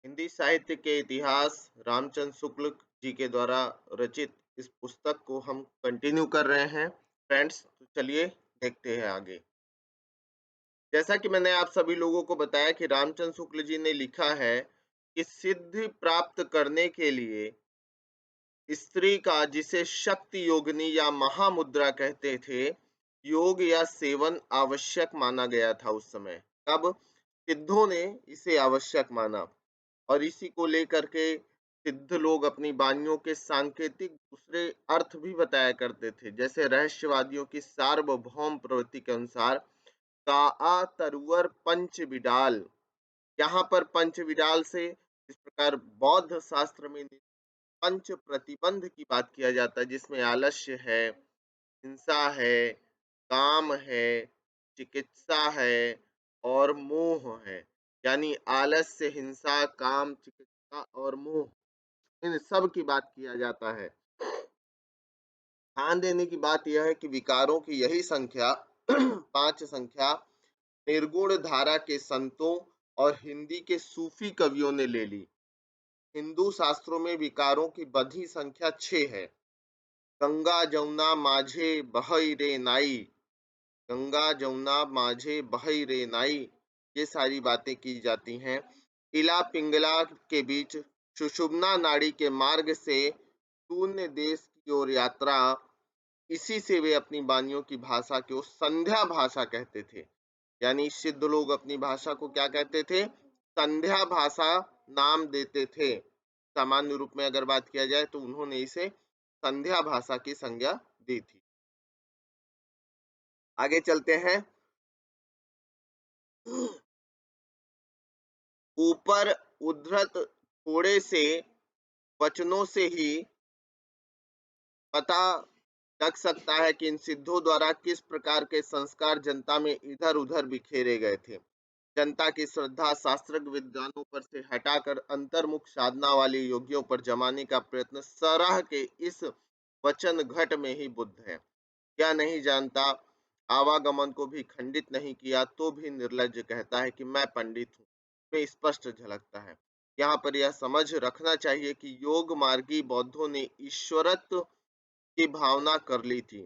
हिंदी साहित्य के इतिहास रामचंद्र शुक्ल जी के द्वारा रचित इस पुस्तक को हम कंटिन्यू कर रहे हैं फ्रेंड्स। तो चलिए देखते हैं आगे। जैसा कि मैंने आप सभी लोगों को बताया कि रामचंद्र शुक्ल जी ने लिखा है कि सिद्धि प्राप्त करने के लिए स्त्री का, जिसे शक्ति योगिनी या महामुद्रा कहते थे, योग या सेवन आवश्यक माना गया था उस समय। तब सिद्धों ने इसे आवश्यक माना और इसी को लेकर के सिद्ध लोग अपनी वाणियों के सांकेतिक दूसरे अर्थ भी बताया करते थे। जैसे रहस्यवादियों की सार्वभौम प्रवृत्ति के अनुसार काआ तरुवर पंच विडाल, यहाँ पर पंच विडाल से इस प्रकार बौद्ध शास्त्र में पंच प्रतिबंध की बात किया जाता है, जिसमें आलस्य है, हिंसा है, काम है, चिकित्सा है और मोह है। यानी आलस्य, हिंसा, काम, चिकित्सा और मोह, इन सब की बात किया जाता है। ध्यान देने की बात यह है कि विकारों की यही संख्या पांच संख्या निर्गुण धारा के संतों और हिंदी के सूफी कवियों ने ले ली। हिंदू शास्त्रों में विकारों की बधी संख्या 6 है। गंगा जमुना माझे बहई रे नाई, गंगा जमुना माझे बहई रे नाई, ये सारी बातें की जाती हैं। इला पिंगला के बीच सुषुम्ना नाड़ी के मार्ग से शून्य देश की ओर यात्रा, इसी से वे अपनी वाणियों की भाषा को संध्या भाषा कहते थे। यानी सिद्ध लोग अपनी भाषा को क्या कहते थे? संध्या भाषा नाम देते थे। सामान्य रूप में अगर बात किया जाए तो उन्होंने इसे संध्या भाषा की संज्ञा दी थी। आगे चलते हैं। ऊपर उद्धृत थोड़े से वचनों से ही पता लग सकता है कि इन सिद्धों द्वारा किस प्रकार के संस्कार जनता में इधर उधर बिखेरे गए थे। जनता की श्रद्धा शास्त्रज्ञ विद्वानों पर से हटाकर अंतर्मुख साधना वाले योगियों पर जमाने का प्रयत्न सरह के इस वचन घट में ही बुद्ध है। क्या नहीं जानता, आवागमन को भी खंडित नहीं किया तो भी निर्लज्ज कहता है कि मैं पंडित हूँ, में स्पष्ट झलकता है। यहाँ पर यह समझ रखना चाहिए कि योग मार्गी बौद्धों ने ईश्वरत्व की भावना कर ली थी।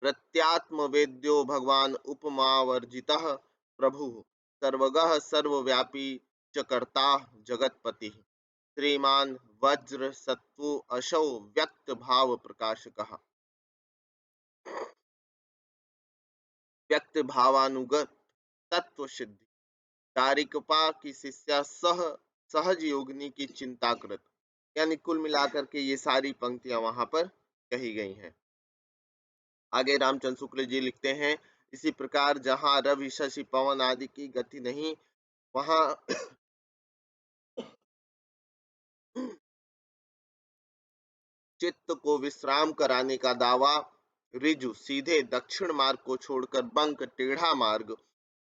प्रत्यात्म वेद्यो भगवान उपमावर्जितः प्रभु सर्वगः सर्वव्यापी च कर्ता जगतपति श्रीमान वज्र सत्व अशौ व्यक्त भाव प्रकाशकः व्यक्त भावानुगत तत्व सिद्धि तारिकपा की शिष्या सहज योगिनी की चिंता कृत। यानी कुल मिलाकर के ये सारी पंक्तियां वहां पर कही गई हैं। आगे रामचंद्र शुक्ल जी लिखते हैं, इसी प्रकार जहां रवि शशि पवन आदि की गति नहीं, वहां चित्त को विश्राम कराने का दावा ऋजु सीधे दक्षिण मार्ग को छोड़कर बंक टेढ़ा मार्ग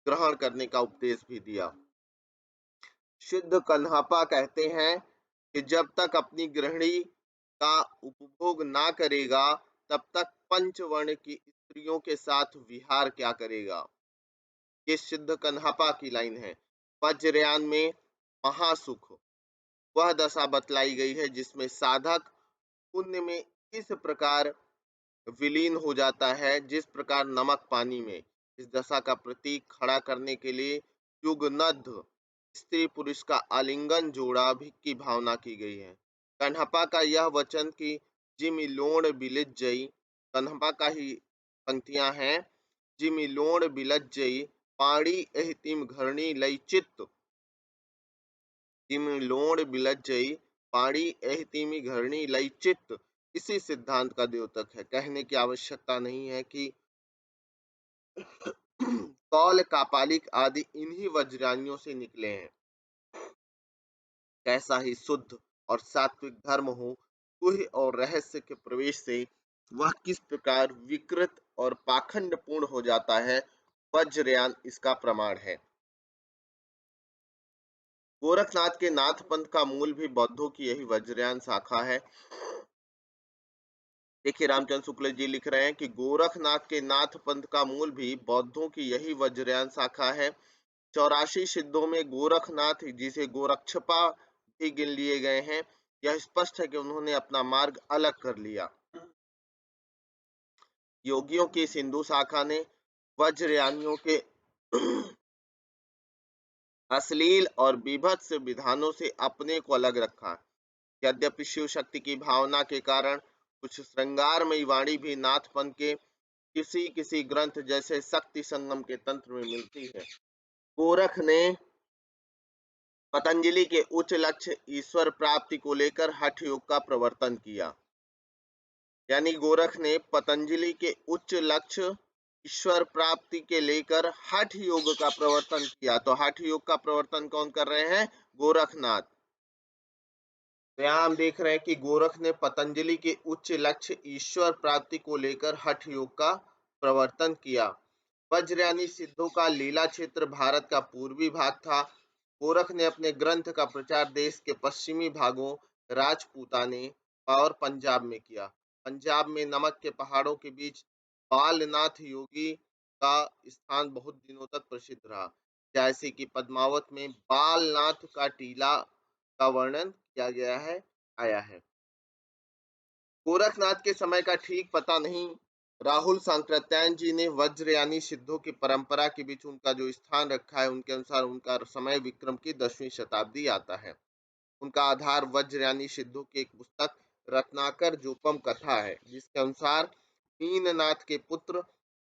ग्रहण करने का उपदेश भी दिया। सिद्ध कन्हप्पा कहते हैं कि जब तक अपनी गृहिणी का उपभोग ना करेगा तब तक पंचवर्ण की स्त्रियों के साथ विहार क्या करेगा। ये सिद्ध कन्हप्पा की लाइन है। वज्रयान में महासुख वह दशा बतलाई गई है जिसमें साधक पुण्य में इस प्रकार विलीन हो जाता है जिस प्रकार नमक पानी में। इस दशा का प्रतीक खड़ा करने के लिए युगनद्ध स्त्री पुरुष का आलिंगन जोड़ा भी की भावना की गई है। कन्हप्पा का यह वचन कि जिमि लोण बिलिज जई, कन्हप्पा का ही पंक्तियां हैं, जिमि लोण बिलज जई पाड़ी एहितिम घरणी लई चित्त, जिमि लोण बिलज जई पाड़ी एहितिमी घरणी लई चित्त, इसी सिद्धांत का द्योतक है। कहने की आवश्यकता नहीं है कि कौल कापालिक आदि इन्हीं वज्रानियों से निकले हैं। कैसा ही शुद्ध और सात्विक धर्म हो, गुह्य और रहस्य के प्रवेश से वह किस प्रकार विकृत और पाखंड पूर्ण हो जाता है, वज्रयान इसका प्रमाण है। गोरखनाथ के नाथ पंथ का मूल भी बौद्धों की यही वज्रयान शाखा है। देखिए रामचंद्र शुक्ल जी लिख रहे हैं कि गोरखनाथ के नाथ पंथ का मूल भी बौद्धों की यही वज्रयान शाखा है। 84 सिद्धों में गोरखनाथ जिसे गोरक्षपा भी गिन लिए गए हैं। यह स्पष्ट है कि उन्होंने अपना मार्ग अलग कर लिया। योगियों की सिंधु शाखा ने वज्रयानियों के अश्लील और बीभत्स विधानों से अपने को अलग रखा। यद्यपि शिव शक्ति की भावना के कारण कुछ श्रृंगारमयी वाणी भी नाथपंथ के किसी किसी ग्रंथ जैसे शक्ति संगम के तंत्र में मिलती है। गोरख ने पतंजलि के उच्च लक्ष्य ईश्वर प्राप्ति को लेकर हठ योग का प्रवर्तन किया। यानी गोरख ने पतंजलि के उच्च लक्ष्य ईश्वर प्राप्ति के लेकर हठ योग का प्रवर्तन किया। तो हठ योग का प्रवर्तन कौन कर रहे हैं? गोरखनाथ। तो यहाँ हम देख रहे हैं कि गोरख ने पतंजलि के उच्च लक्ष्य ईश्वर प्राप्ति को लेकर हठ योग का प्रवर्तन किया। वज्रयानी सिद्धों का लीला क्षेत्र भारत का पूर्वी भाग था। गोरख ने अपने ग्रंथ का प्रचार देश के पश्चिमी भागों, राजपूताने और पंजाब में किया। पंजाब में नमक के पहाड़ों के बीच बालनाथ योगी का स्थान बहुत दिनों तक प्रसिद्ध रहा। जैसे कि पद्मावत में बालनाथ का टीला का वर्णन किया गया है, आया है। गोरखनाथ के समय का ठीक पता नहीं। राहुल सांकृत्यायन जी ने वज्रयानी सिद्धों की परंपरा के बीच उनका जो स्थान रखा है, उनके अनुसार उनका समय विक्रम की 10वीं शताब्दी आता है। उनका आधार वज्रयानी सिद्धों की एक पुस्तक रत्नाकर जोपम कथा है, जिसके अनुसार मीननाथ के पुत्र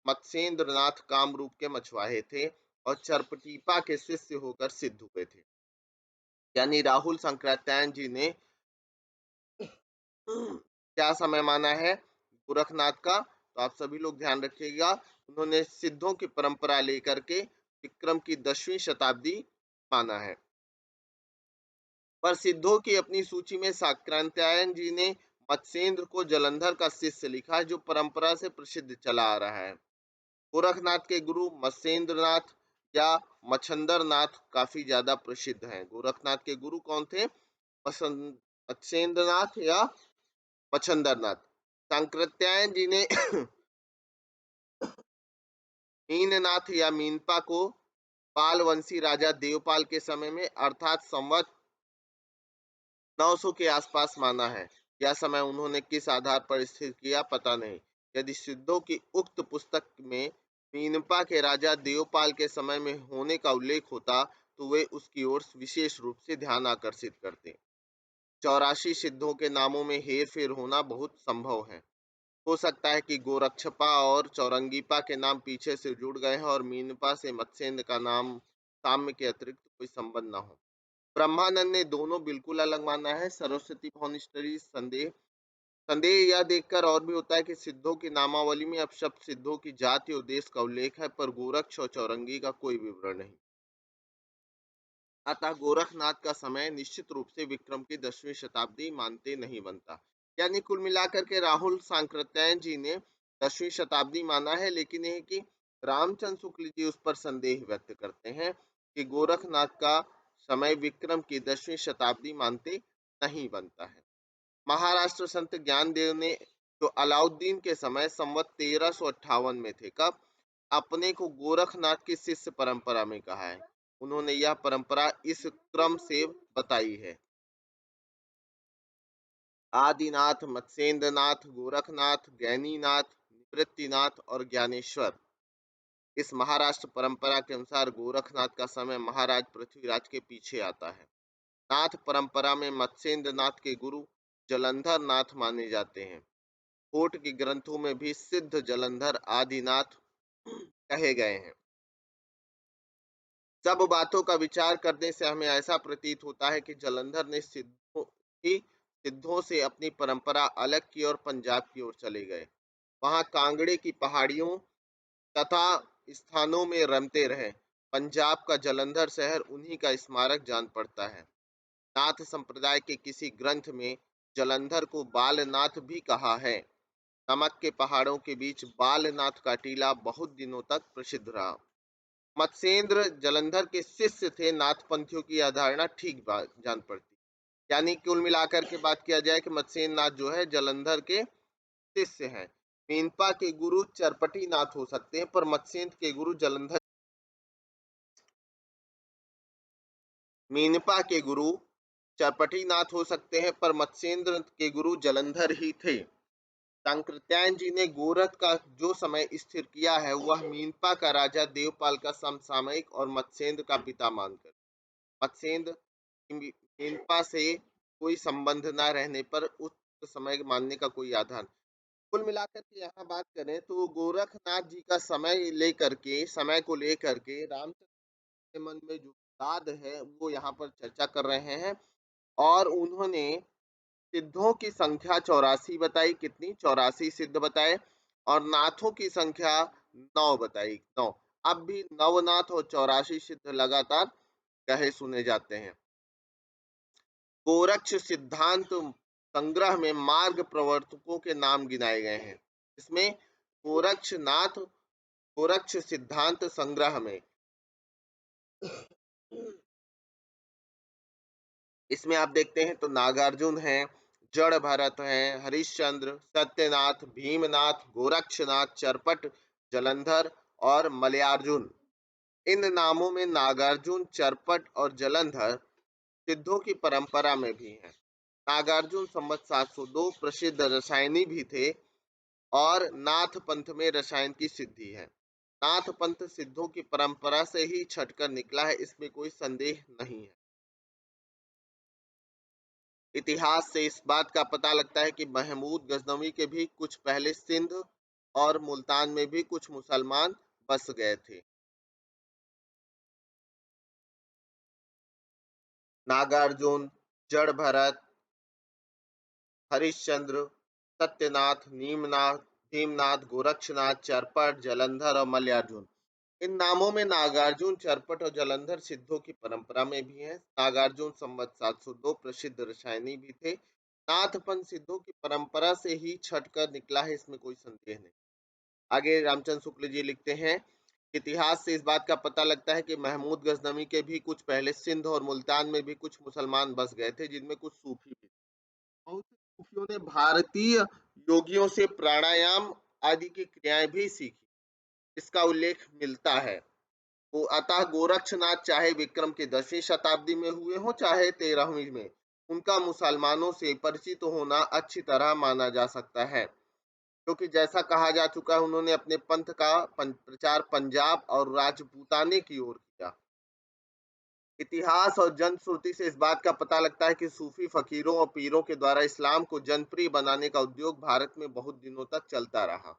मत्स्येंद्र नाथ कामरूप के मछुआरे थे और चरपटीपा के शिष्य होकर सिद्ध हुए थे। यानी राहुल सांकृत्यायन जी ने क्या समय माना है गोरखनाथ का? तो आप सभी लोग ध्यान रखिएगा, उन्होंने सिद्धों की परंपरा लेकर के विक्रम की 10वीं शताब्दी माना है। पर सिद्धों की अपनी सूची में सांकृत्यायन जी ने मत्स्येंद्र को जलंधर का शिष्य लिखा है, जो परंपरा से प्रसिद्ध चला आ रहा है। गोरखनाथ के गुरु मत्स्येंद्र नाथ या मच्छंदर नाथ काफी ज्यादा प्रसिद्ध हैं। गोरखनाथ के गुरु कौन थे? मत्स्येंद्र नाथ या मच्छंदर नाथ। सांकृत्यायन जी ने मीननाथ या मीनपा को पालवंशी राजा देवपाल के समय में अर्थात संवत 900 के आसपास माना है। यह समय उन्होंने किस आधार पर स्थिर किया पता नहीं। यदि सिद्धों की उक्त पुस्तक में मीनपा के राजा देवपाल के समय में होने का उल्लेख होता तो वे उसकी ओर विशेष रूप से ध्यान आकर्षित करते। 84 सिद्धों के नामों में हेर फेर होना बहुत संभव है। हो सकता है कि गोरक्षपा और चौरंगीपा के नाम पीछे से जुड़ गए हैं और मीनपा से मत्स्येंद्र का नाम साम्य के अतिरिक्त कोई संबंध न हो। ब्रह्मानंद ने दोनों बिल्कुल अलग माना है। सरस्वती भुवनेश्वरी संदेह संदेह यह देखकर और भी होता है कि सिद्धों की नामावली में अब शब्द सिद्धों की जाति और देश का उल्लेख है, पर गोरक्ष और चौरंगी का कोई विवरण नहीं। अतः गोरखनाथ का समय निश्चित रूप से विक्रम की 10वीं शताब्दी मानते नहीं बनता। यानी कुल मिलाकर के राहुल सांकृत्यायन जी ने 10वीं शताब्दी माना है, लेकिन यह कि रामचंद्र शुक्ल जी उस पर संदेह व्यक्त करते हैं कि गोरखनाथ का समय विक्रम की 10वीं शताब्दी मानते नहीं बनता है। महाराष्ट्र संत ज्ञानदेव ने जो अलाउद्दीन के समय संवत 1358 में थे, कब अपने को गोरखनाथ की शिष्य परंपरा में कहा है। उन्होंने यह परंपरा इस क्रम से बताई है: आदिनाथ, मत्स्येंद्रनाथ, गोरखनाथ, गैनीनाथ, निवृत्तिनाथ और ज्ञानेश्वर। इस महाराष्ट्र परंपरा के अनुसार गोरखनाथ का समय महाराज पृथ्वीराज के पीछे आता है। नाथ परंपरा में मत्स्येंद्रनाथ के गुरु जलंधर नाथ माने जाते हैं। कोट के ग्रंथों में भी सिद्ध जलंधर आदिनाथ कहे गए हैं। सब बातों का विचार करने से हमें ऐसा प्रतीत होता है कि जलंधर ने सिद्धों से अपनी परंपरा अलग की और पंजाब की ओर चले गए। वहां कांगड़े की पहाड़ियों तथा स्थानों में रमते रहे। पंजाब का जलंधर शहर उन्हीं का स्मारक जान पड़ता है। नाथ संप्रदाय के किसी ग्रंथ में जलंधर को बालनाथ भी कहा है। नमक के पहाड़ों के बीच बालनाथ का टीला बहुत दिनों तक प्रसिद्ध रहा। मत्स्येंद्र जलंधर के शिष्य थे। नाथपंथियों की यह धारणा ठीक जान पड़ती। यानी कुल मिलाकर के बात किया जाए कि मत्स्येंद्र नाथ जो है जलंधर के शिष्य हैं। मीनपा के गुरु चरपटी नाथ हो सकते हैं, पर मत्स्येंद्र के गुरु जलंधर मीनपा के गुरु चरपटीनाथ हो सकते हैं, पर मत्स्येंद्र के गुरु जलंधर ही थे। सांकृत्यायन जी ने गोरख का जो समय स्थिर किया है वह मीनपा का राजा देवपाल का समसामयिक और मत्स्येंद्र का पिता मानकर। मत्स्येंद्र मीनपा से कोई संबंध न रहने पर उस समय मानने का कोई आधार। कुल मिलाकर के यहाँ बात करें तो गोरखनाथ जी का समय को लेकर के रामचंद्र के मन में जो विवाद है वो यहाँ पर चर्चा कर रहे हैं। और उन्होंने सिद्धों की संख्या 84 बताई, कितनी 84 सिद्ध बताए, और नाथों की संख्या 9 बताई, 9। अब भी नवनाथ और 84 सिद्ध लगातार कहे सुने जाते हैं। गोरक्ष सिद्धांत संग्रह में मार्ग प्रवर्तकों के नाम गिनाए गए हैं। इसमें गोरक्षनाथ गोरक्ष सिद्धांत संग्रह में इसमें आप देखते हैं तो नागार्जुन है, जड़ भरत है, हरिश्चंद्र, सत्यनाथ, भीमनाथ, गोरक्षनाथ, चरपट, जलंधर और मलयार्जुन। इन नामों में नागार्जुन, चरपट और जलंधर सिद्धों की परंपरा में भी हैं। नागार्जुन संवत 702 प्रसिद्ध रसायनी भी थे और नाथ पंथ में रसायन की सिद्धि है। नाथ पंथ सिद्धों की परंपरा से ही छटकर निकला है, इसमें कोई संदेह नहीं है। इतिहास से इस बात का पता लगता है कि महमूद गजनवी के भी कुछ पहले सिंध और मुल्तान में भी कुछ मुसलमान बस गए थे। नागार्जुन, जड़ भरत, हरिश्चंद्र, सत्यनाथ, नीमनाथ, भीमनाथ, गोरक्षनाथ, चरपट, जलंधर और मलयार्जुन। इन नामों में नागार्जुन, चरपट और जलंधर सिद्धों की परंपरा में भी हैं। नागार्जुन संवत 702 प्रसिद्ध रसायनी भी थे। नाथपंथ सिद्धों की परंपरा से ही छटकर निकला है, इसमें कोई संदेह नहीं। आगे रामचंद्र शुक्ल जी लिखते हैं, इतिहास से इस बात का पता लगता है कि महमूद गजनवी के भी कुछ पहले सिंध और मुल्तान में भी कुछ मुसलमान बस गए थे, जिनमें कुछ सूफी भी। बहुत से सूफियों ने भारतीय योगियों से प्राणायाम आदि की क्रियाएं भी सीखी, इसका उल्लेख मिलता है। वो अतः गोरक्षनाथ चाहे विक्रम के 10वीं शताब्दी में हुए हो चाहे 13वीं में, उनका मुसलमानों से परिचित होना अच्छी तरह माना जा सकता है, क्योंकि जैसा कहा जा चुका है उन्होंने अपने पंथ का प्रचार पंजाब और राजपूताने की ओर किया। इतिहास और जनश्रुति से इस बात का पता लगता है कि सूफी फकीरों और पीरों के द्वारा इस्लाम को जनप्रिय बनाने का उद्योग भारत में बहुत दिनों तक चलता रहा।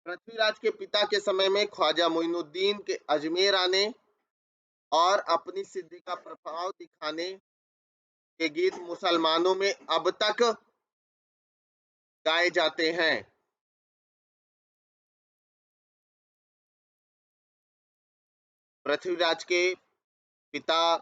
पृथ्वीराज के पिता के समय में ख्वाजा मोइनुद्दीन के अजमेर आने और अपनी सिद्धि का प्रभाव दिखाने के गीत मुसलमानों में अब तक गाए जाते हैं। पृथ्वीराज के पिता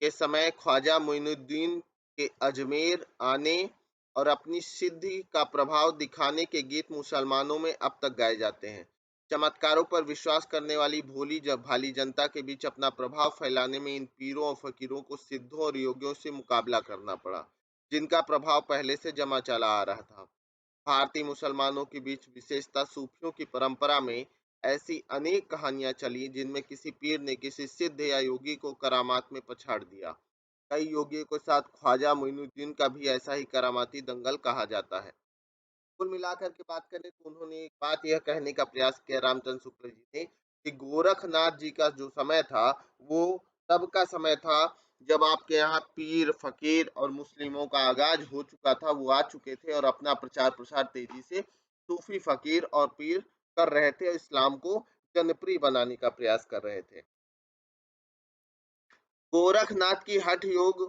के समय ख्वाजा मोइनुद्दीन के अजमेर आने और अपनी सिद्धि का प्रभाव दिखाने के गीत मुसलमानों में अब तक गाए जाते हैं। चमत्कारों पर विश्वास करने वाली भोली भाली जनता के बीच अपना प्रभाव फैलाने में इन पीरों और फकीरों को सिद्धों और योगियों से मुकाबला करना पड़ा, जिनका प्रभाव पहले से जमा चला आ रहा था। भारतीय मुसलमानों के बीच विशेषता सूफियों की परंपरा में ऐसी अनेक कहानियां चली जिनमें किसी पीर ने किसी सिद्ध या योगी को करामात में पछाड़ दिया। कई योगियों के साथ ख्वाजा मोइनुद्दीन का भी ऐसा ही करामाती दंगल कहा जाता है। कुल मिलाकर के बात करें तो उन्होंने एक बात यह कहने का प्रयास किया रामचंद्र शुक्ल जी ने कि गोरखनाथ जी का जो समय था वो तब का समय था जब आपके यहाँ पीर फकीर और मुस्लिमों का आगाज हो चुका था, वो आ चुके थे और अपना प्रचार प्रसार तेजी से सूफी फकीर और पीर कर रहे थे और इस्लाम को जनप्रिय बनाने का प्रयास कर रहे थे। गोरखनाथ की हठ योग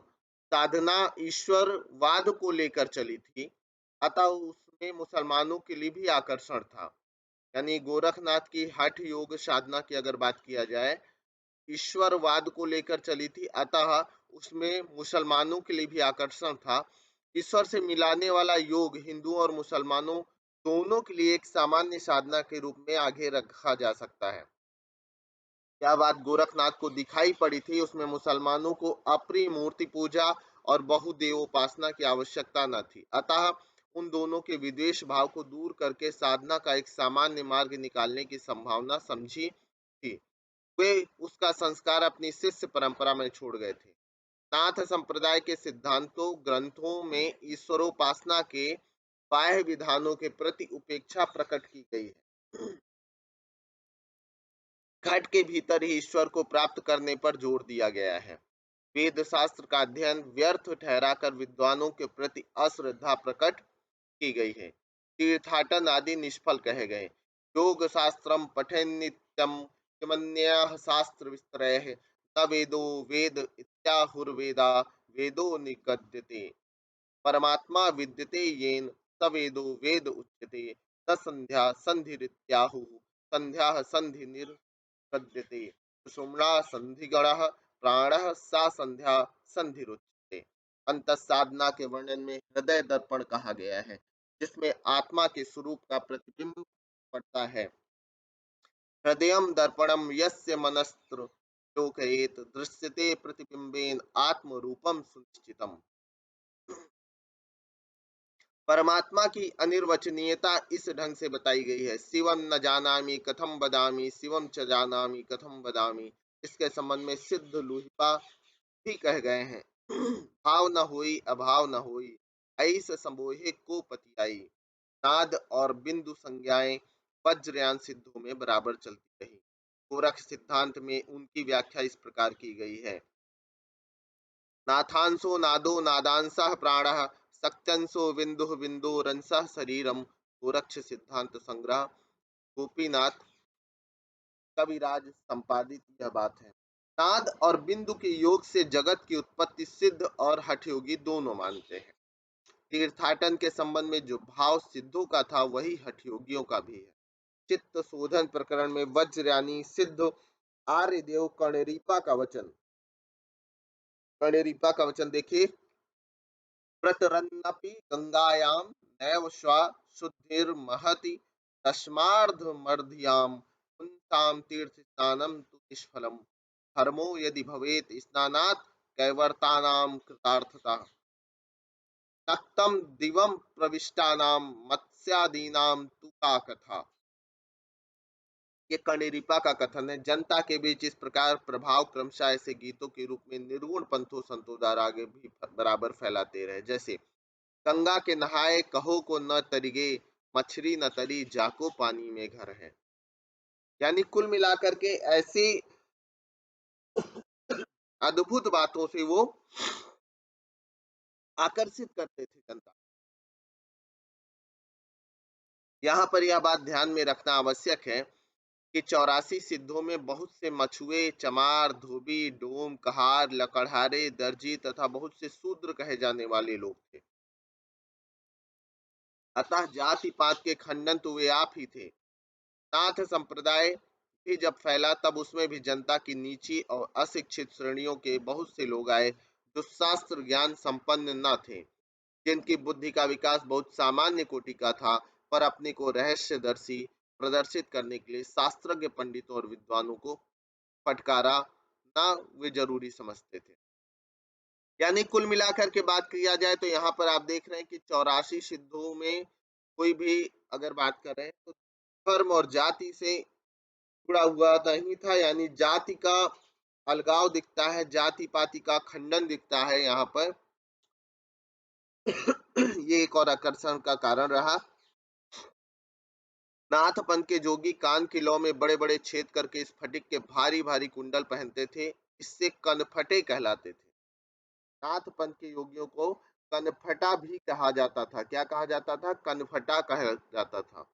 साधना ईश्वरवाद को लेकर चली थी, अतः उसमें मुसलमानों के लिए भी आकर्षण था। यानी गोरखनाथ की हठ योग साधना की अगर बात किया जाए, ईश्वरवाद को लेकर चली थी, अतः उसमें मुसलमानों के लिए भी आकर्षण था। ईश्वर से मिलाने वाला योग हिंदुओं और मुसलमानों दोनों के लिए एक सामान्य साधना के रूप में आगे रखा जा सकता है। क्या बात गोरखनाथ को दिखाई पड़ी थी, उसमें मुसलमानों को अप्रिय मूर्ति पूजा और बहुदेवोपासना की आवश्यकता न थी, अतः उन दोनों के विद्वेष भाव को दूर करके साधना का एक सामान्य मार्ग निकालने की संभावना समझी थी। वे उसका संस्कार अपनी शिष्य परंपरा में छोड़ गए थे। नाथ संप्रदाय के सिद्धांतों ग्रंथों में ईश्वरोपासना के बाह्य विधानों के प्रति उपेक्षा प्रकट की गई है। घट के भीतर ही ईश्वर को प्राप्त करने पर जोर दिया गया है। वेद शास्त्र का अध्ययन व्यर्थ ठहराकर विद्वानों के प्रति अश्रद्धा प्रकट की गई है। तीर्थाटन आदि निष्फल कहे गए। योग शास्त्रम पठन नित्यम किमन्यः शास्त्र विस्तरैः न वेदो वेद इत्याहुर्वेदा वेदो निगद्यते परमात्मा विद्यते येन स वेदो वेद उच्यते न संध्या संधिरित्याहुः संध्याः संधिर्निर्पद्यते सुषुम्ना संधिगणः प्राणः सा संध्या संधिरुच्यते। अंतःसाधना के वर्णन में हृदय दर्पण कहा गया है, जिसमें आत्मा के स्वरूप का प्रतिबिंब पड़ता है। हृदयं दर्पणं यस्य मनस्त्र लोकयेत दृश्यते प्रतिबिंबेन आत्मरूपम सुनिश्चितम्। परमात्मा की अनिर्वचनीयता इस ढंग से बताई गई है। शिवम न जानामि कथम बदामि शिवम च जानामि कथम बदामि। इसके संबंध में सिद्ध लुहिपा भी कह गए हैं। भाव न होई अभाव न होई ऐस संबोहे को पति आई। नाद और बिंदु संज्ञाएं वज्रयान सिद्धों में बराबर चलती रही। गोरख सिद्धांत में उनकी व्याख्या इस प्रकार की गई है। नाथांसो नादो नादांसः प्राणः शक्त्यंसो बिंदु बिंदोरंसः शरीरम। गोरक्ष सिद्धांत संग्रह गोपीनाथ कविराज संपादित यह बात है। नाद और बिंदु के योग से जगत की उत्पत्ति सिद्ध और हठयोगी दोनों मानते हैं। तीर्थाटन के संबंध में जो भाव सिद्धों का था वही हठयोगियों का भी है। चित्त शोधन प्रकरण में वज्रयानी सिद्ध आर्यदेव कणेरिपा का वचन देखिए। प्रतरन्नपि गंगायां नैव श्वा शुद्धिर्महति तस्मार्धमर्ध्यां पुंसां तीर्थस्नानं तु निष्फलम्। धर्मो यदि भवेत् स्नानात् कैवर्तानां कृतार्थता नक्तं दिवं प्रविष्टानां मत्स्यादीनां तु का कथा। ये कणेरिपा का कथन है। जनता के बीच इस प्रकार प्रभाव क्रमशः ऐसे गीतों के रूप में निर्गुण पंथों संतों द्वारा आगे भी बराबर फैलाते रहे। जैसे गंगा के नहाए कहो को न तरिगे मछली न तरी जाको पानी में घर है। यानी कुल मिलाकर के ऐसी अद्भुत बातों से वो आकर्षित करते थे जनता। यहाँ पर यह बात ध्यान में रखना आवश्यक है कि 84 सिद्धों में बहुत से मछुए चमार धोबी डोम कहार लकड़हारे दर्जी तथा बहुत से शूद्र कहे जाने वाले लोग थे। अतः जाति पात के खंडन तो वे आप ही थे। नाथ संप्रदाय भी जब फैला तब उसमें भी जनता की नीची और अशिक्षित श्रेणियों के बहुत से लोग आए जो शास्त्र ज्ञान संपन्न न थे, जिनकी बुद्धि का विकास बहुत सामान्य कोटि का था, पर अपने को रहस्यदर्शी प्रदर्शित करने के लिए शास्त्रज्ञ पंडितों और विद्वानों को फटकारा ना वे जरूरी समझते थे। यानी कुल मिलाकर के बात किया जाए तो यहाँ पर आप देख रहे हैं कि 84 सिद्धों में कोई भी अगर बात कर रहे हैं तो धर्म और जाति से जुड़ा हुआ नहीं था। यानी जाति का अलगाव दिखता है, जाति पाति का खंडन दिखता है यहाँ पर। ये एक और आकर्षण का कारण रहा। नाथपंथ के जोगी कान की लौ में बड़े बड़े छेद करके स्फटिक के भारी भारी कुंडल पहनते थे, इससे कनफटे कहलाते थे। नाथपंथ के योगियों को कनफटा भी कहा जाता था। क्या कहा जाता था? कनफटा कहा जाता था।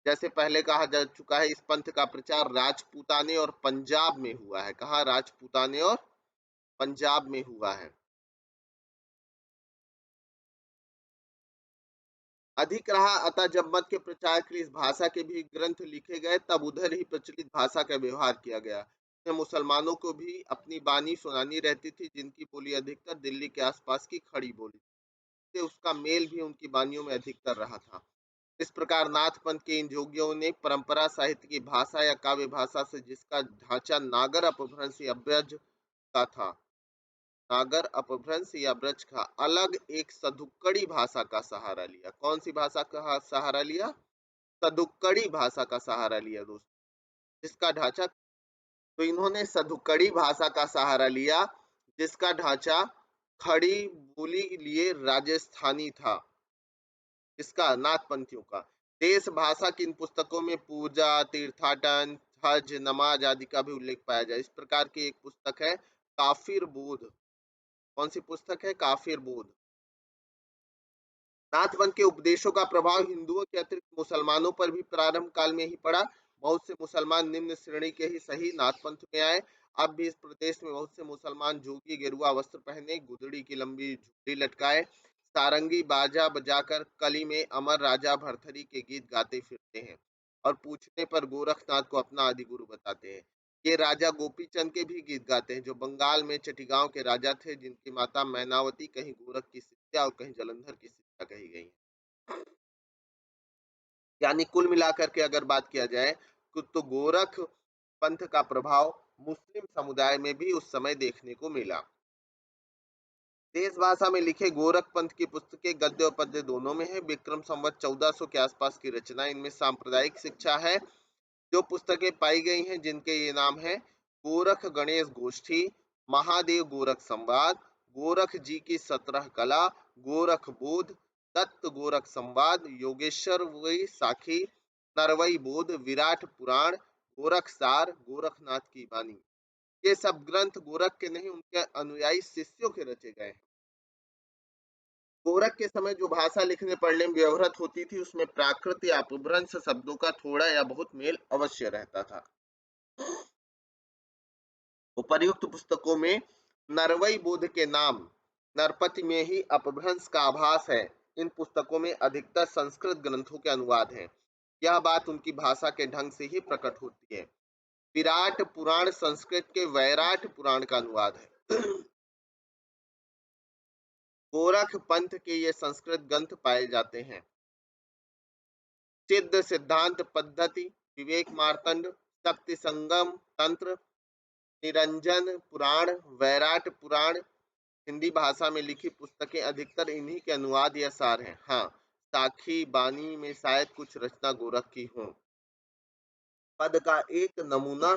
जैसे पहले कहा जा चुका है, इस पंथ का प्रचार राजपूताने और पंजाब में हुआ है। कहा? राजपूताने और पंजाब में हुआ है। अधिक रहा। अतः जब मत के प्रचार के लिए इस भाषा के भी ग्रंथ लिखे गए तब उधर ही प्रचलित भाषा का व्यवहार किया गया। मुसलमानों को भी अपनी बानी सुनानी रहती थी, जिनकी बोली अधिकतर दिल्ली के आसपास की खड़ी बोली से उसका मेल भी उनकी बानियों में अधिकतर रहा था। इस प्रकार नाथपंथ के इन जोगियों ने परंपरा साहित्य की भाषा या काव्य भाषा से जिसका ढांचा नागर अपभ्रंश या ब्रज का था, नागर अपभ्रंश या ब्रज का अलग एक सदुक्कड़ी भाषा का सहारा लिया। कौन सी भाषा का सहारा लिया? सदुक्कड़ी भाषा का सहारा लिया दोस्तों, जिसका ढांचा तो इन्होंने सधुकड़ी भाषा का सहारा लिया, जिसका ढांचा खड़ी बोली लिए राजस्थानी था। इसका नाथपंथियों का देश भाषा की इन पुस्तकों में पूजा, तीर्थाटन, हज, नमाज आदि का भी उल्लेख पाया जाए। इस प्रकार की एक पुस्तक है काफिर बोध। कौन सी पुस्तक है? काफिर बोध। नाथपंथ के उपदेशों का प्रभाव हिंदुओं के अतिरिक्त मुसलमानों पर भी प्रारंभ काल में ही पड़ा। बहुत से मुसलमान निम्न श्रेणी के ही सही नाथपंथ में आए। अब भी इस प्रदेश में बहुत से मुसलमान जोगी गेरुआ वस्त्र पहने, गुदड़ी की लंबी झुर्री लटकाए, सारंगी बाजा बजाकर कली में अमर राजा भरथरी के गीत गाते फिरते हैं और पूछने पर गोरखनाथ को अपना आदि गुरु बताते हैं। ये राजा गोपीचंद के भी गीत गाते हैं, जो बंगाल में चटिगांव के राजा थे, जिनकी माता मैनावती कहीं गोरख की शिष्या और कहीं जलंधर की शिष्या कही गई। यानी कुल मिलाकर के अगर बात किया जाए तो गोरख पंथ का प्रभाव मुस्लिम समुदाय में भी उस समय देखने को मिला। देश भाषा में लिखे गोरख पंथ की पुस्तकें गद्य और पद्य दोनों में है। विक्रम संवत 1400 के आसपास की रचना, इनमें सांप्रदायिक शिक्षा है। जो पुस्तकें पाई गई हैं जिनके ये नाम है: गोरख गणेश गोष्ठी, महादेव गोरख संवाद, गोरख जी की 17 कला, गोरख बोध, दत्त गोरख संवाद, योगेश्वर वही साखी, नरवई बोध, विराट पुराण, गोरख सार, गोरखनाथ की वाणी। ये सब ग्रंथ गोरख के नहीं, उनके अनुयायी शिष्यों के रचे गए हैं। गोरख के समय जो भाषा लिखने पढ़ने में व्यवहृत होती थी, उसमें प्राकृत या अपभ्रंश शब्दों का थोड़ा या बहुत मेल अवश्य रहता था। उपर्युक्त पुस्तकों में नरवई बोध के नाम नरपति में ही अपभ्रंश का आभास है। इन पुस्तकों में अधिकतर संस्कृत ग्रंथों के अनुवाद हैं। यह बात उनकी भाषा के ढंग से ही प्रकट होती है। विराट पुराण संस्कृत के वैराट पुराण का अनुवाद है। गोरख पंथ के ये संस्कृत ग्रंथ पाए जाते हैं: सिद्ध सिद्धांत पद्धति, विवेक मार्तंड, शक्ति संगम तंत्र, निरंजन पुराण, वैराट पुराण। हिंदी भाषा में लिखी पुस्तकें अधिकतर इन्हीं के अनुवाद या सार हैं। हाँ, साखी बानी में शायद कुछ रचना गोरख की हो। पद का एक नमूना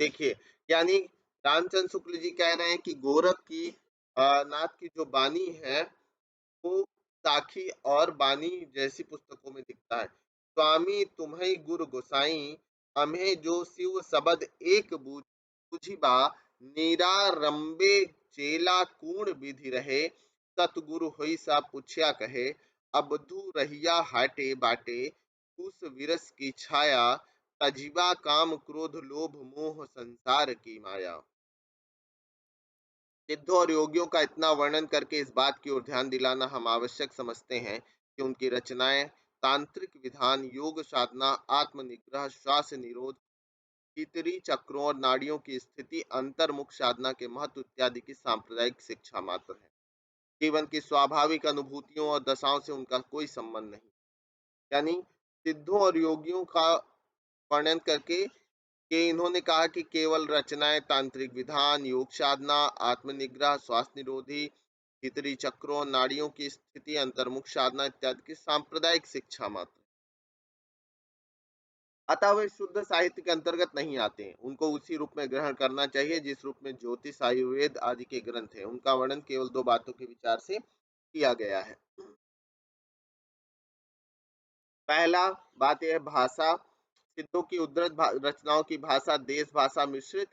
देखिए, यानी रामचंद्र शुक्ल जी कह रहे हैं कि गोरख की नाथ की जो बानी है वो साखी और बानी जैसी पुस्तकों में दिखता है। स्वामी तुम्हें गुरु गोसाई, अम्हे जो शिव सबद एक बुझिबा, निरारंबे चेला कूण विधि रहे, सतगुरु होई सा पूछया कहे, अबधु रहिया हाटे बाटे, उस विरस की छाया, तजीबा काम क्रोध लोभ मोह संसार की माया। सिद्धों और योगियों का इतना वर्णन करके इस बात की ओर ध्यान दिलाना हम आवश्यक समझते हैं कि उनकी रचनाएं तांत्रिक विधान, योग साधना, आत्मनिग्रह, श्वास निरोध, भीतरी चक्रों और नाड़ियों की स्थिति, अंतर्मुख साधना के महत्व इत्यादि की सांप्रदायिक शिक्षा मात्र है। जीवन की स्वाभाविक अनुभूतियों और दशाओं से उनका कोई संबंध नहीं। यानी सिद्धों और योगियों का वर्णन करके कि इन्होंने कहा कि केवल रचनाएं तांत्रिक विधान, योग साधना, आत्मनिग्रह, श्वास निरोधी, भीतरी चक्रों, नाड़ियों की स्थिति, अंतर्मुख साधना इत्यादि की सांप्रदायिक शिक्षा मात्र, अतः वे शुद्ध साहित्य के अंतर्गत नहीं आते हैं। उनको उसी रूप में ग्रहण करना चाहिए जिस रूप में ज्योतिष, आयुर्वेद आदि के ग्रंथ हैं। उनका वर्णन केवल दो बातों के विचार से किया गया है। पहला बात यह है भाषा। सिद्धों की उद्धृत रचनाओं की भाषा देश भाषा मिश्रित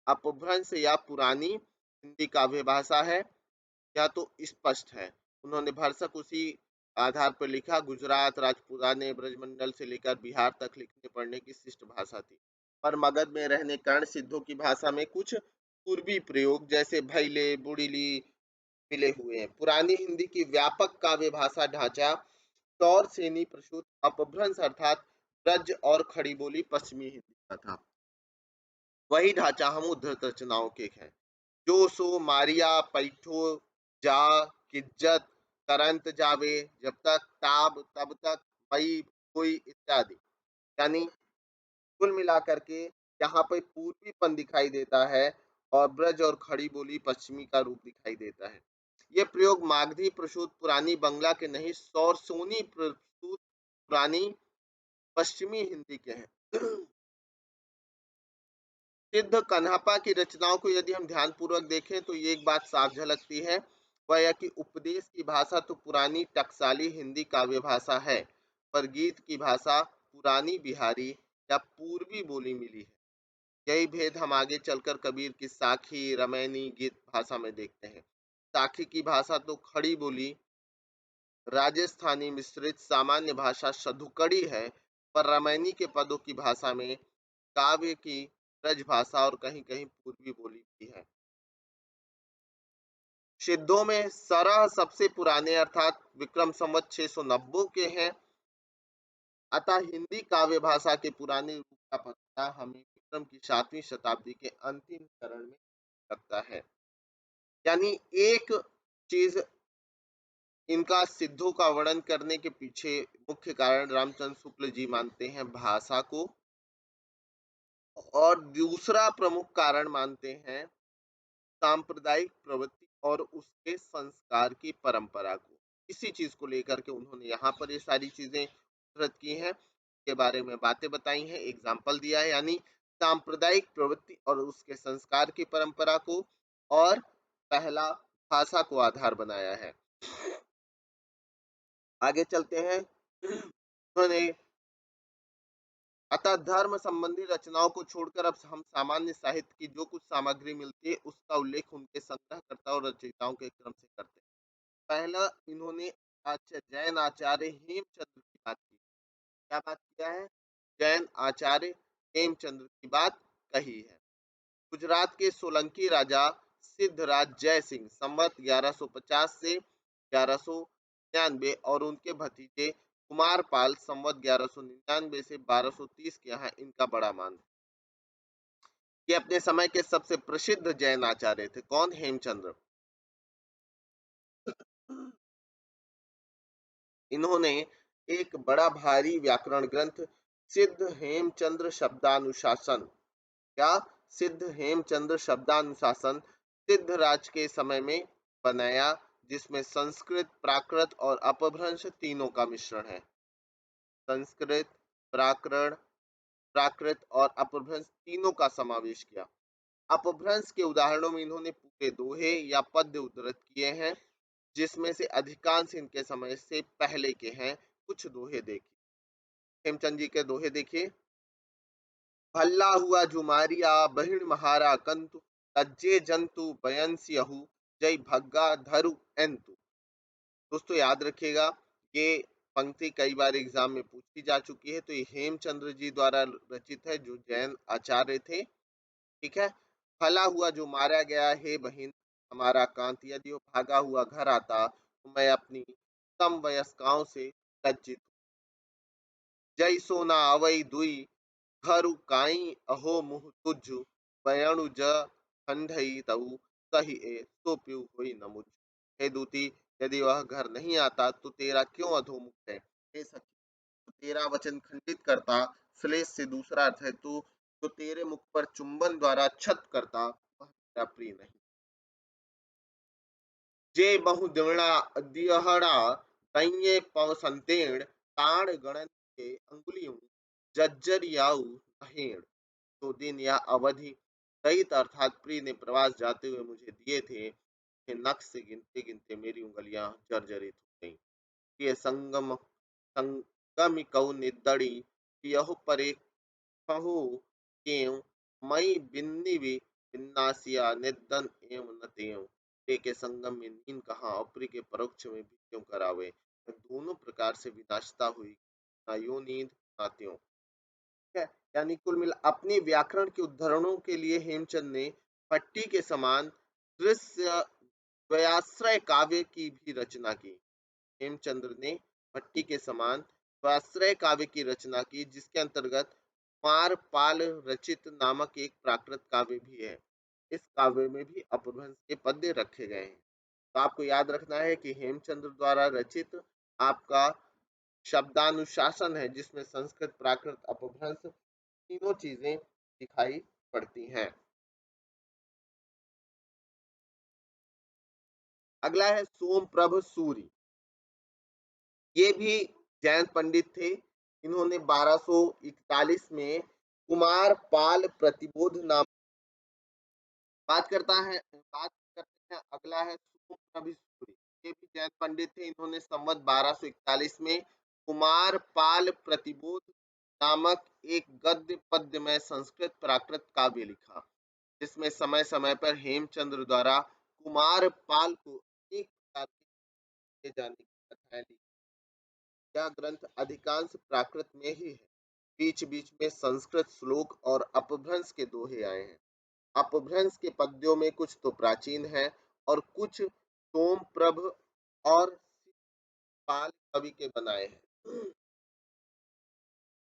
अपभ्रंश या पुरानी हिंदी काव्य भाषा है। यह तो स्पष्ट है। उन्होंने भरसक उसी आधार पर लिखा। गुजरात राजपुताने ब्रजमंडल से लेकर बिहार तक लिखने पढ़ने की शिष्ट भाषा थी, पर मगध में रहने कारण सिद्धों की भाषा में कुछ पूर्वी प्रयोग जैसे भैले बुड़ीली मिले हुए हैं। पुरानी हिंदी की व्यापक काव्य भाषा ढांचा तौर सेनी प्रसूत अपभ्रंश अर्थात ब्रज और खड़ी बोली पश्चिमी हिंदी का था। वही ढांचा हम उद्धृत रचनाओं के हैं: जो सो मारिया पैठो जा किज्जत करंत जावे, जब तक ताब तब तक मई कोई इत्यादि। यानी कुल मिलाकर के यहाँ पे पूर्वीपन दिखाई देता है और ब्रज और खड़ी बोली पश्चिमी का रूप दिखाई देता है। ये प्रयोग मागधी प्रसूत पुरानी बंगला के नहीं, सौर सोनी प्रसूत पुरानी पश्चिमी हिंदी के हैं। सिद्ध कन्हप्पा की रचनाओं को यदि हम ध्यानपूर्वक देखें तो ये एक बात साफ झलकती है, वह यह कि उपदेश की भाषा तो पुरानी टकसाली हिंदी काव्य भाषा है, पर गीत की भाषा पुरानी बिहारी या पूर्वी बोली मिली है। यही भेद हम आगे चलकर कबीर की साखी रमैनी गीत भाषा में देखते हैं। साखी की भाषा तो खड़ी बोली राजस्थानी मिश्रित सामान्य भाषा सधुकड़ी है, पर रामायणी के पदों की भाषा में काव्य की ब्रजभाषा और कहीं-कहीं पूर्वी बोली भी है। सिद्धों में सरह सबसे पुराने अर्थात विक्रम संवत 690 के हैं, अतः हिंदी काव्य भाषा के पुराने रूप का पता हमें विक्रम की 7वीं शताब्दी के अंतिम चरण में लगता है। यानी एक चीज इनका सिद्धों का वर्णन करने के पीछे मुख्य कारण रामचंद्र शुक्ल जी मानते हैं भाषा को, और दूसरा प्रमुख कारण मानते हैं सांप्रदायिक प्रवृत्ति और उसके संस्कार की परंपरा को। इसी चीज को लेकर के उन्होंने यहाँ पर ये सारी चीजें उद्धृत की हैं, के बारे में बातें बताई हैं, एग्जाम्पल दिया है, यानी सांप्रदायिक प्रवृत्ति और उसके संस्कार की परंपरा को, और पहला भाषा को आधार बनाया है। आगे चलते हैं। उन्होंने अतः धर्म संबंधी रचनाओं को छोड़कर अब हम सामान्य साहित्य की जो कुछ सामग्री मिलती है उसका उल्लेख उनके संग्रहकर्ता और रचयिताओं के क्रम से करते हैं। पहला इन्होंने जैन आचार्य हेमचंद्र की बात की। क्या बात किया है? जैन आचार्य हेमचंद्र की बात कही है। गुजरात के सोलंकी राजा सिद्धराज जय सिंह संवत 1150 से 1199 और उनके भतीजे कुमारपाल संवत 1199 से 1230 के यहाँ इनका बड़ा मान। ये अपने समय के सबसे प्रसिद्ध जैन आचार्य थे। कौन? हेमचंद्र। इन्होंने एक बड़ा भारी व्याकरण ग्रंथ सिद्ध हेमचंद्र शब्दानुशासन, क्या? सिद्ध हेमचंद्र शब्दानुशासन सिद्धराज के समय में बनाया, जिसमें संस्कृत, प्राकृत और अपभ्रंश तीनों का मिश्रण है। संस्कृत, प्राकृत प्राकृत और अपभ्रंश तीनों का समावेश किया। अपभ्रंश के उदाहरणों में इन्होंने पूरे दोहे या पद्य उद्धृत किए हैं, जिसमें से अधिकांश इनके समय से पहले के हैं। कुछ दोहे देखिए, हेमचंद जी के दोहे देखिए। भल्ला हुआ जुमारिया बहिण महारा कंतु, तज्जे जंतु बयंसियहु, जय भग्गा धरु एंतु। दोस्तों याद रखिएगा, ये पंक्ति कई बार एग्जाम में पूछी जा चुकी है। तो ये हेमचंद्र जी द्वारा रचित है, जो जैन आचार्य थे। ठीक है। फला हुआ जो मारा गया है बहिन हमारा कांत, यदि वो भागा हुआ घर आता तो मैं अपनी समवयस्काओं से लज्जित। जय सोना अवई दुई घरु काई अहो मुह तुझ, बयणु ज ठंडई तऊ सही ए तो प्यू हुई न मुझ। हे दूती, यदि वह घर नहीं आता तो तेरा क्यों अधोमुख है? हे सखी, तो तेरा वचन खंडित करता। श्लेष से दूसरा अर्थ है तू तो तेरे मुख पर चुंबन द्वारा छत करता, वह तेरा प्रिय नहीं। जे बहु दिहड़ा तइये पव संतेण, ताण गणन के अंगुलियों जज्जरियाऊ अहेण। तो दिन या अवधि सहित अर्थात प्रिय ने प्रवास जाते हुए मुझे दिए थे, नक्श से गिनते गिनते मेरी उंगलियां जर्जरित हो गईं। ये संगमिकौ निदड़ी यहु परे कहु केव, मई बिन्निवि बिन्नासिया निदन एव न तेव। के संगम में नींद कहाँ और प्रिय के परोक्ष में भी क्यों करावे। मैं दोनों प्रकार से विनाशता हुई, ना यो नींद ना त्यों। ठीक है। यानी कुल मिला अपने व्याकरण के उद्धरणों के लिए हेमचंद ने पट्टी के समान दृश्य द्वयाश्रय काव्य की भी रचना की। हेमचंद्र ने भट्टी के समान स्वाश्रय काव्य की रचना की, जिसके अंतर्गत मारपाल रचित नामक एक प्राकृत काव्य भी है। इस काव्य में भी अपभ्रंश के पद्य रखे गए हैं। तो आपको याद रखना है कि हेमचंद्र द्वारा रचित आपका शब्दानुशासन है, जिसमें संस्कृत, प्राकृत, अपभ्रंश तीनों चीजें दिखाई पड़ती हैं। अगला है सोमप्रभ सूरि। ये भी जैन पंडित थे। इन्होंने 1241 में कुमार पाल प्रतिबोध नाम बात करते हैं, अगला है सोमप्रभु सूरि। ये भी जैन पंडित थे। इन्होंने संवत 1241 में कुमार पाल प्रतिबोध नामक एक गद्य पद्यमय संस्कृत प्राकृत काव्य लिखा, जिसमें समय समय पर हेमचंद्र द्वारा कुमार पाल को अनेक प्रकार के जाने की कथाएं लिखी। यह ग्रंथ अधिकांश प्राकृत में ही है। बीच बीच में संस्कृत श्लोक और अपभ्रंश के दोहे आए हैं। अपभ्रंश के पद्यों में कुछ तो प्राचीन है और कुछ सोमप्रभ और पाल कवि के बनाए हैं।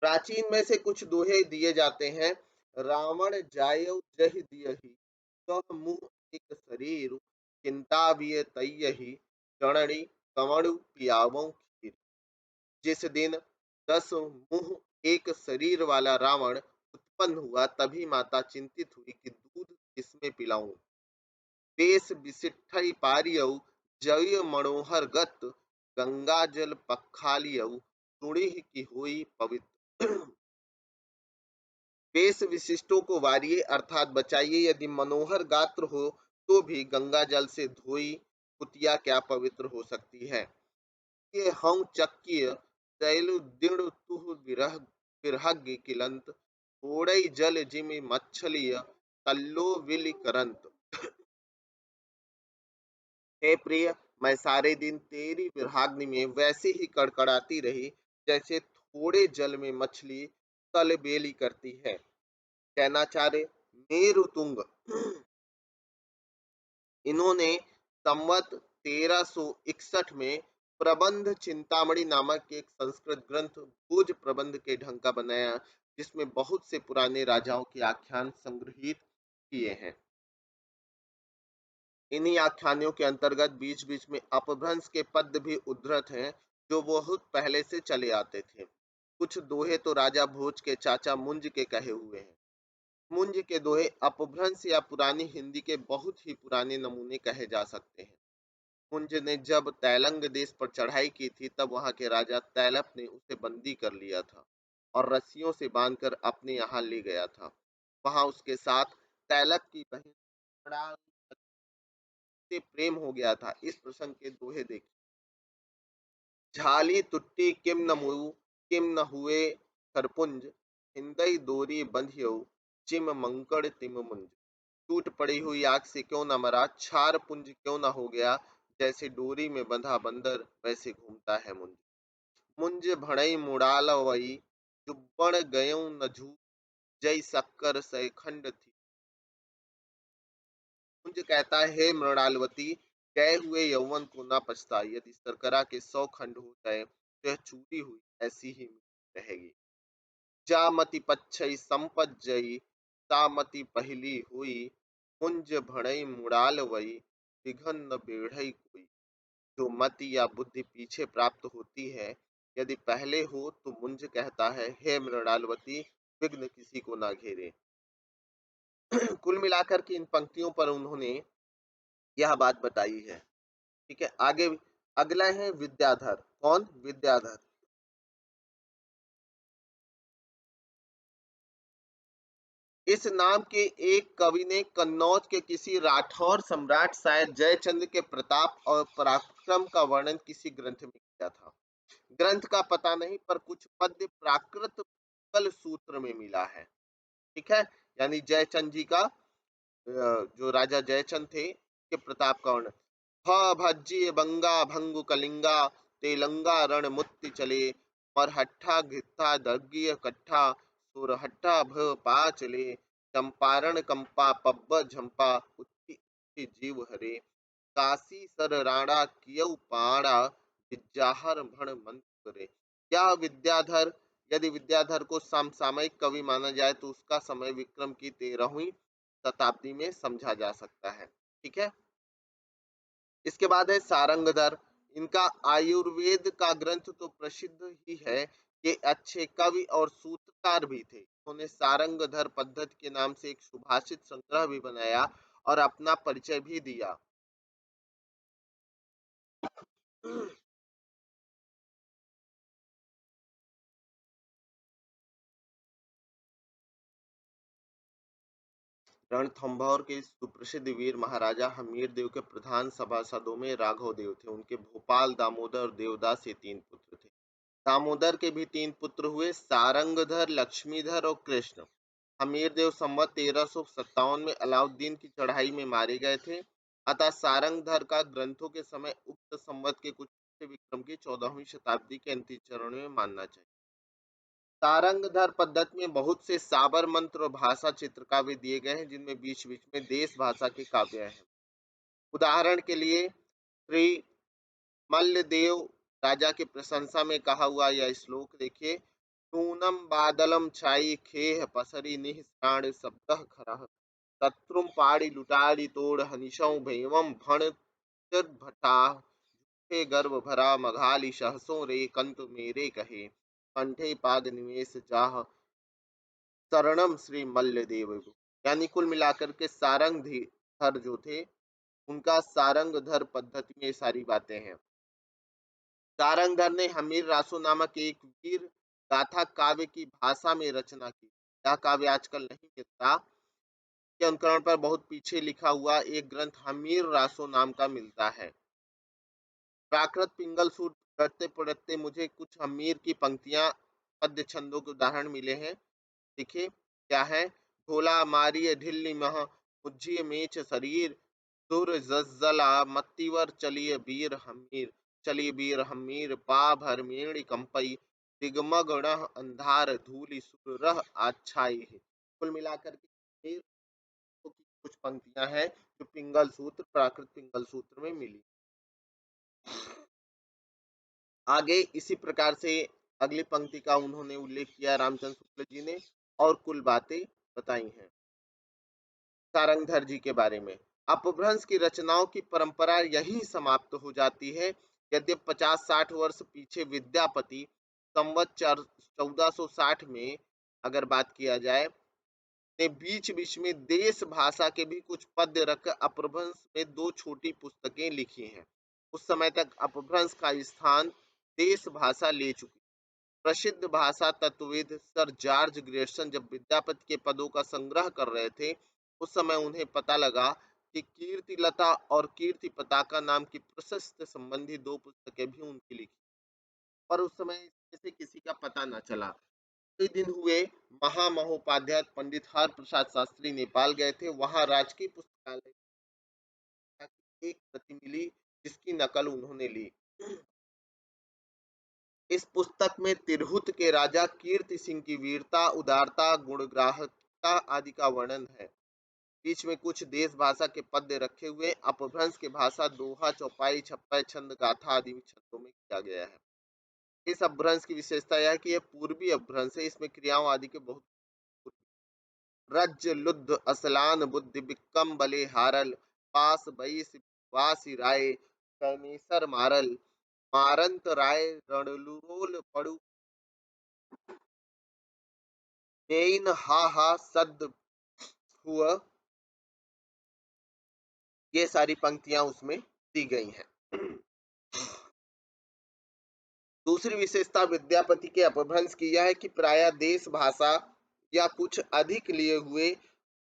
प्राचीन में से कुछ दोहे दिए जाते हैं। रावण जायउ जहि दियहि, तह मुँह एक शरीर, चिंता बिय तैयहि, चणनि कंवरु पियावों खीर। जिस दिन 10 मुँह एक शरीर वाला रावण उत्पन्न हुआ, तभी माता चिंतित हुई कि दूध किसमें पिलाऊं। देश विसिठ्ठई पारियउ, जय मनोहर गत, गंगा जल पखालियउ, तुणीह की हुई पवित्र। वेश विशिष्टों को वारिये अर्थात बचाइए, यदि मनोहर गात्र हो तो भी गंगा जल से धोई कुतिया क्या पवित्र हो सकती है। ये हं चक्कीय तैलु दृढ़ तुह विरह विरहग्य किलंत, थोड़ई जल जिमि मच्छलिय तल्लो विलि करंत। हे प्रिय, मैं सारे दिन तेरी विरहाग्नि में वैसे ही कड़कड़ाती रही जैसे थोड़े जल में मछली तलबेली करती है। जैनाचार्य मेरुतुंग, इन्होंने संवत 1361 में प्रबंध चिंतामणि नामक एक संस्कृत ग्रंथ भोज प्रबंध के ढंग का बनाया, जिसमें बहुत से पुराने राजाओं के आख्यान संग्रहित किए हैं। इन्हीं आख्यानों के अंतर्गत बीच बीच में अपभ्रंश के पद भी उद्धृत हैं, जो बहुत पहले से चले आते थे। कुछ दोहे तो राजा भोज के चाचा मुंज के कहे हुए हैं। मुंज के दोहे अपभ्रंश या पुरानी हिंदी के बहुत ही पुराने नमूने कहे जा सकते हैं। मुंज ने जब तैलंग देश पर चढ़ाई की थी, तब वहां के राजा तैलप ने उसे बंदी कर लिया था और रस्सियों से बांधकर अपने यहाँ ले गया था। वहां उसके साथ तैलप की बहन से प्रेम हो गया था। इस प्रसंग के दोहे देखिए। झाली तुट्टी किम न मुऊ, किम न हुए सरपुंज, हिंदई दोरी बंधियो, चिम मंकड़ तिम मुंज। टूट पड़ी हुई आग से क्यों न मरा, छार पुंज क्यों न हो गया, जैसे डोरी में बंधा बंदर वैसे घूमता है मुंज। मुंज भणई मुड़ाल वही, जुब्बण गयों न झू, जय शक्कर सैखंड थी। मुंज कहता है, हे मृणालवती, गए हुए यौवन को न पछता, यदि शर्करा के 100 खंड हो जाए तो यह छूटी हुई ऐसी ही रहेगी। जामति पच्छई संपज्जई, तामति पहली हुई, मुंज भणई मुड़ाल वई, विघन बेढ़ई कोई। जो मति या बुद्धि पीछे प्राप्त होती है, यदि पहले हो तो मुंज कहता है, हे मृणालवती, विघ्न किसी को ना घेरे। कुल मिलाकर के इन पंक्तियों पर उन्होंने यह बात बताई है। ठीक है, आगे अगला है विद्याधर। कौन? विद्याधर। इस नाम के एक कवि ने कन्नौज के किसी राठौर सम्राट शायद जयचंद्र के प्रताप और पराक्रम का वर्णन किसी ग्रंथ में किया था। ग्रंथ का पता नहीं, पर कुछ पद्य प्राकृत कल सूत्र में मिला है। ठीक है, यानी जयचंद जी का जो राजा जयचंद थे के प्रताप का वर्णन। भज्जी बंगा भंगु कलिंगा, तेलंगा रण मुत्ति चले, मरहट्ठा घित्ता दर्गीय कट्ठा, सुरहट्ठा भ पाचले, चंपारण कंपा पब्ब झंपा, उच्ची उच्ची जीव हरे, काशी सर राणा कियऊ पाड़ा, विद्याहर भण मंत्र करे। यह विद्याधर, यदि विद्याधर को समसामयिक कवि माना जाए तो उसका समय विक्रम की 13वीं शताब्दी में समझा जा सकता है। ठीक है, इसके बाद है सारंगधर। इनका आयुर्वेद का ग्रंथ तो प्रसिद्ध ही है। ये अच्छे कवि और सूत्रकार भी थे। उन्होंने सारंगधर पद्धति के नाम से एक सुभाषित संग्रह भी बनाया और अपना परिचय भी दिया। रणथंभौर के सुप्रसिद्ध वीर महाराजा हमीरदेव के प्रधान सभासदों में राघव देव थे। उनके भोपाल, दामोदर और देवदास ये 3 पुत्र थे। दामोदर के भी 3 पुत्र हुए, सारंगधर, लक्ष्मीधर और कृष्ण। हमीरदेव संवत 1357 में अलाउद्दीन की चढ़ाई में मारे गए थे। अतः सारंगधर का ग्रंथों के समय उक्त संवत के कुछ विक्रम की 14वीं शताब्दी के अंतिम चरण में मानना चाहिए। तारंगधर पद्धति में बहुत से साबर मंत्र और भाषा चित्रकाव्य दिए गए हैं, जिनमें बीच बीच में देश भाषा के काव्य हैं। उदाहरण के लिए श्री मल्लदेव राजा की प्रशंसा में कहा हुआ यह श्लोक देखिए। नूनम बादलम छाई खेह पसरी निह प्राण शब्द खरह शत्रुम पाड़ी लुटाड़ी तोड़ हनिशौ भैवम भण भटा हे गर्भ भरा मघाली सहसों रे कंत मेरे कहे कंठे पाद निवेश जाह शरणम श्री मल्लदेव। यानी कुल मिलाकर के सारंग धर जो थे, उनका सारंगधर पद्धति में ये सारी बातें हैं। सारंगधर ने हमीर रासो नामक एक वीर गाथा काव्य की भाषा में रचना की। यह काव्य आजकल नहीं मिलता। के अनुकरण पर बहुत पीछे लिखा हुआ एक ग्रंथ हमीर रासो नाम का मिलता है। प्राकृत पिंगल सूत्र पढ़ते पढ़ते मुझे कुछ हमीर की पंक्तियां पद्य छंदों के उदाहरण मिले हैं। देखिए क्या है। ढोला मारिय ढिल्ली मह मुझिए मेच शरीर दुर जज्जला मत्तीवर चलिए वीर हमीर चलिए वीर हमीर पा भर मेणी कंपई दिगमगण अंधार धूलि सुरह आच्छाई है। कुल मिलाकर के वीर की कुछ पंक्तियां हैं जो पिंगल सूत्र प्राकृत पिंगल सूत्र में मिली। आगे इसी प्रकार से अगली पंक्ति का उन्होंने उल्लेख किया रामचंद्र शुक्ल जी ने और कुल बातें बताई हैं सारंगधर जी के बारे में। अपभ्रंश की रचनाओं की परंपरा यही समाप्त हो जाती है। यद्यप 50-60 वर्ष पीछे विद्यापति संवत 1460 में अगर बात किया जाए ने बीच बीच में देश भाषा के भी कुछ पद्य रख अपभ्रंश में 2 छोटी पुस्तकें लिखी हैं। उस समय तक अपभ्रंश का स्थान देश भाषा ले चुकी। प्रसिद्ध भाषा तत्वविद सर जॉर्ज ग्रेसन जब विद्यापति के पदों का संग्रह कर रहे थे, उस समय उन्हें पता लगा कि कीर्तिलता और कीर्ति पताका नाम की प्रशस्त संबंधी 2 पुस्तकें भी उनकी लिखी, पर उस समय इसमें से किसी का पता न चला। कई दिन हुए महामहोपाध्याय पंडित हर प्रसाद शास्त्री नेपाल गए थे। वहां राजकीय पुस्तकालय की एक प्रति मिली, जिसकी नकल उन्होंने ली। इस पुस्तक में तिरहुत के राजा कीर्ति सिंह की वीरता, उदारता, गुणग्राहकता आदि का वर्णन है। बीच में कुछ देश भाषा के पद्य रखे हुए। अपभ्रंश की भाषा दोहा, चौपाई, छप्पय, छंद, गाथा आदि छंदों में किया गया है। इस अपभ्रंश की विशेषता यह है कि यह पूर्वी अपभ्रंश है। इसमें क्रियाओं आदि के बहुत रज्ज लुद्ध असलान बुद्धि बिक्कम बले हारल पास बईस वासी राय कैनेसर मारल मारंत राय रणलुरोल पड़ु मेन हा हा सद हुआ। ये सारी पंक्तियां उसमें दी गई हैं। दूसरी विशेषता विद्यापति के अपभ्रंश की यह है कि प्रायः देश भाषा या कुछ अधिक लिए हुए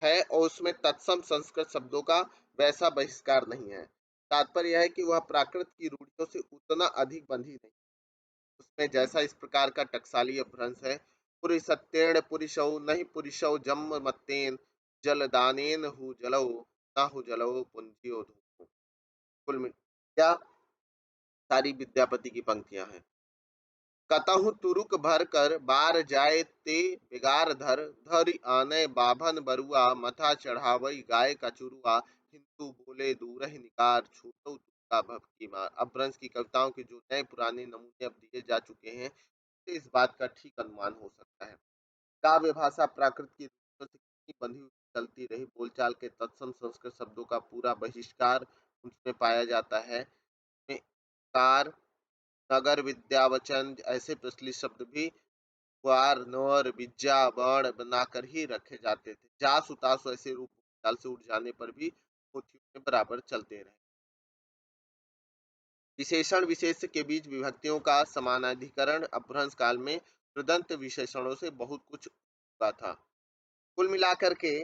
है और उसमें तत्सम संस्कृत शब्दों का वैसा बहिष्कार नहीं है। तात्पर्य यह है कि वह प्राकृत की रूढ़ियों से उतना अधिक बंधी नहीं, उसमें जैसा इस प्रकार का टकसाली अपभ्रंश है। पुरी सत्येण पुरिशौ नहीं पुरिशौ जम मत्तेन जलदानेन हु जलौ न हु जलौ पुंजियो धूमो। कुल क्या सारी विद्यापति की पंक्तियां हैं। कतहु तुरुक भर कर बार जाए ते बिगार धर धरि आने बाभन बरुआ मथा चढ़ावई गाय का चुरुआ हिंदू बोले दूर निकार छूटो तुका भक्ति मार। अपभ्रंश की कविताओं के जो नए पुराने नमूने अब दिए जा चुके हैं, तो इस बात का ठीक अनुमान हो सकता है। काव्य भाषा प्राकृत की रूपों से कितनी बंधी हुई चलती रही, बोलचाल के तत्सम संस्कृत शब्दों का पूरा बहिष्कार उसमें पाया जाता है। कार नगर विद्यावचन ऐसे प्रचलित शब्द भी वार नौर विद्या वर्ण बनाकर ही रखे जाते थे। जास उतास ऐसे रूप चाल से उठ जाने पर भी पोथियों में बराबर चलते रहे। विशेषण विशेष के बीच विभक्तियों का समानाधिकरण अपभ्रंश काल में कृदंत विशेषणों से बहुत कुछ हुआ था। कुल मिलाकर के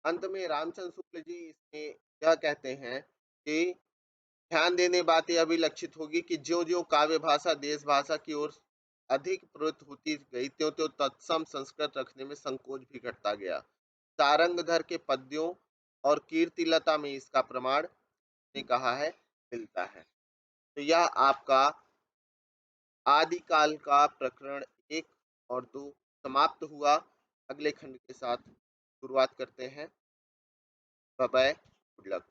अंत में रामचंद्र शुक्ल जी इसमें यह कहते हैं कि ध्यान देने बात यह भी लक्षित होगी कि ज्यों-ज्यों काव्य भाषा देश भाषा की ओर अधिक प्रवृत्त होती गई, त्यों-त्यों तत्सम संस्कृत रखने में संकोच भी घटता गया। सारंगधर के पद्यों और कीर्तिलता में इसका प्रमाण ने कहा है मिलता है। तो यह आपका आदिकाल का प्रकरण 1 और 2 समाप्त हुआ। अगले खंड के साथ शुरुआत करते हैं। Bye bye, good luck.